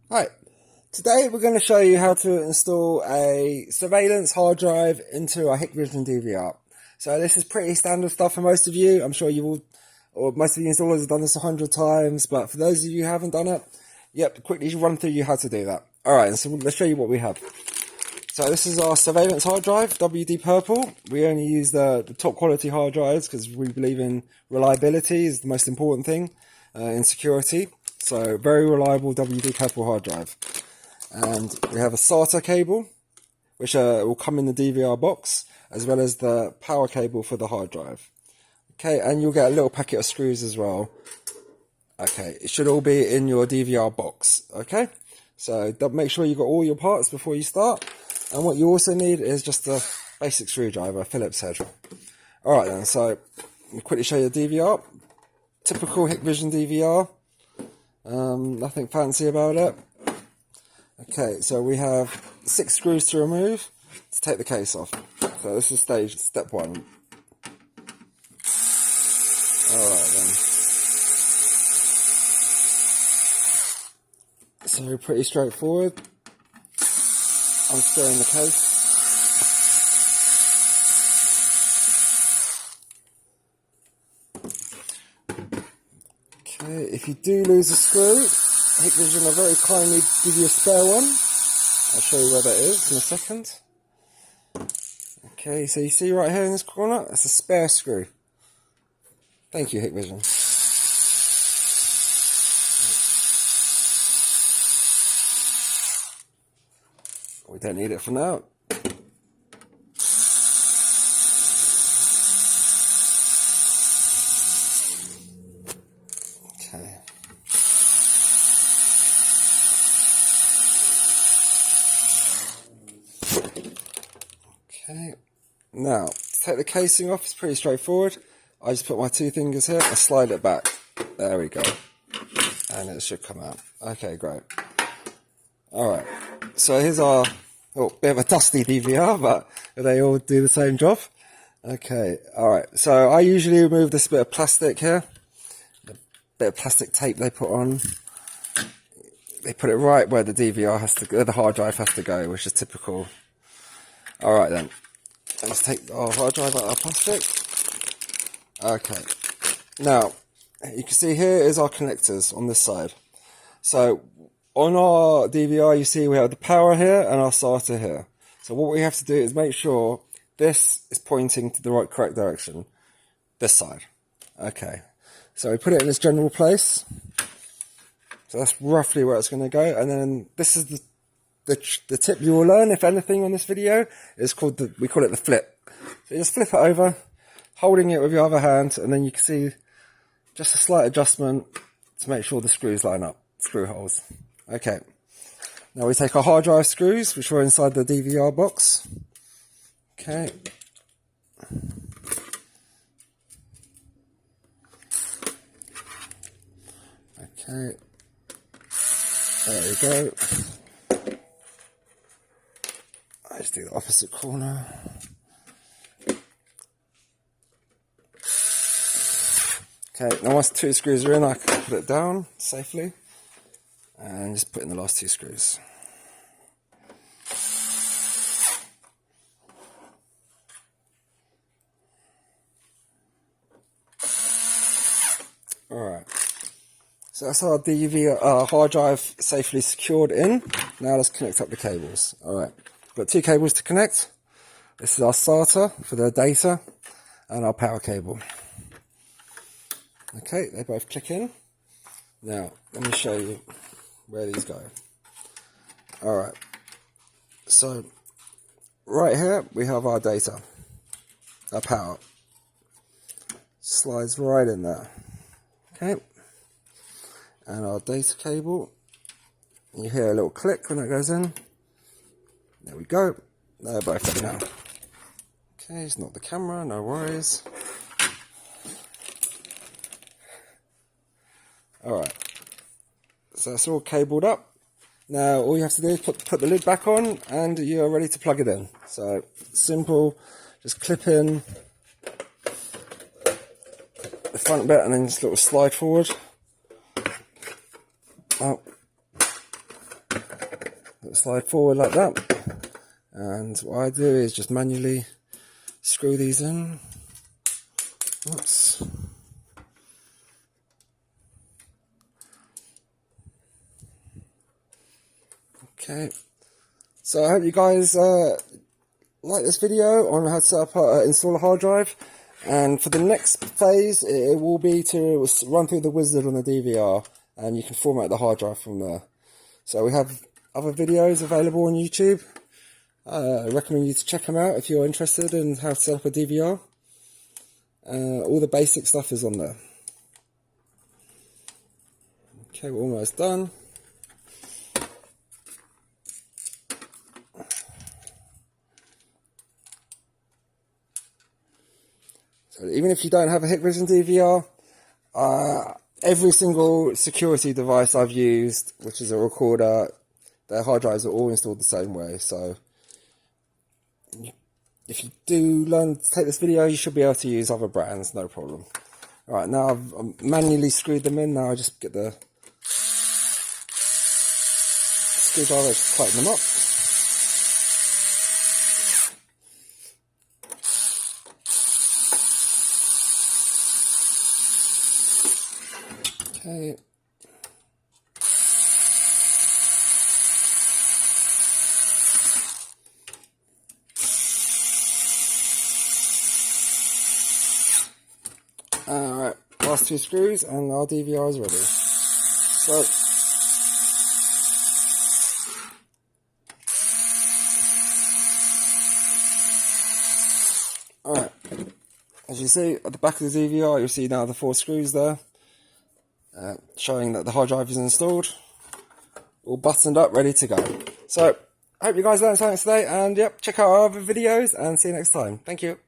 Hi, today we're going to show you how to install a surveillance hard drive into a Hikvision DVR. So this is pretty standard stuff for most of you. I'm sure you will, or most of you installers have done this 100 times, but for those of you who haven't done it, quickly run through you how to do that. Alright, so let's show you what we have. So this is our surveillance hard drive, WD Purple. We only use the top quality hard drives because we believe in reliability is the most important thing in security. So very reliable WD Purple hard drive. And we have a SATA cable, which will come in the DVR box, as well as the power cable for the hard drive. Okay, and you'll get a little packet of screws as well. Okay, it should all be in your DVR box. Okay, so make sure you've got all your parts before you start. And what you also need is just a basic screwdriver, a Phillips head. Alright then, so I'll quickly show you the DVR. Typical Hikvision DVR. Nothing fancy about it. Okay, so we have 6 screws to remove to take the case off. So this is step 1. Alright then. So pretty straightforward. Unscrewing the case. Okay, if you do lose a screw, Hikvision will very kindly give you a spare one. I'll show you where that is in a second. Okay, so you see right here in this corner, that's a spare screw. Thank you, Hikvision. We don't need it for now. Okay. Okay. Now, to take the casing off, it's pretty straightforward. I just put my 2 fingers here, I slide it back. There we go. And it should come out. Okay, great. Alright, so here's our bit of a dusty DVR, but they all do the same job. Okay, alright, so I usually remove this bit of plastic here. The bit of plastic tape they put on. They put it right where the DVR has to go, the hard drive has to go, which is typical. Alright then, let's take our hard drive out of plastic. Okay, now, you can see here is our connectors on this side. So, on our DVR, you see we have the power here and our SATA here. So what we have to do is make sure this is pointing to the correct direction. This side. Okay. So we put it in its general place. So that's roughly where it's going to go. And then this is the tip you will learn, if anything, on this video. Is called we call it the flip. So you just flip it over, holding it with your other hand, and then you can see just a slight adjustment to make sure the screws line up. Screw holes. Okay, now we take our hard drive screws, which are inside the DVR box. Okay. Okay. There we go. I just do the opposite corner. Okay, now once 2 screws are in, I can put it down safely. And just put in the last 2 screws. Alright. So that's our DVR hard drive safely secured in. Now let's connect up the cables. Alright. Got 2 cables to connect. This is our SATA for the data and our power cable. Okay, they both click in. Now, let me show you where these go. Alright, so right here we have our data, our power. Slides right in there. Okay, and our data cable. You hear a little click when it goes in. There we go. They're both in now. Okay, it's not the camera, no worries. Alright. So it's all cabled up. Now all you have to do is put the lid back on and you're ready to plug it in. So simple, just clip in the front bit and then just a little slide forward. Oh. slide forward like that. And what I do is just manually screw these in. Oops. Okay. So I hope you guys like this video on how to set up install a hard drive. And for the next phase, it will be to run through the wizard on the DVR, and you can format the hard drive from there. So we have other videos available on YouTube. I recommend you to check them out if you're interested in how to set up a DVR. All the basic stuff is on there. Okay, we're almost done. So even if you don't have a Hikvision DVR, every single security device I've used, which is a recorder, their hard drives are all installed the same way. So if you do learn to take this video, you should be able to use other brands, no problem. Alright, now I've manually screwed them in. Now I just get the screwdriver to tighten them up. Okay. Alright, last two screws and our DVR is ready. So, alright, as you see at the back of the DVR, you'll see now the 4 screws there, showing that the hard drive is installed, all buttoned up, ready to go. So, I hope you guys learned something today, and yep, check out our other videos and see you next time. Thank you.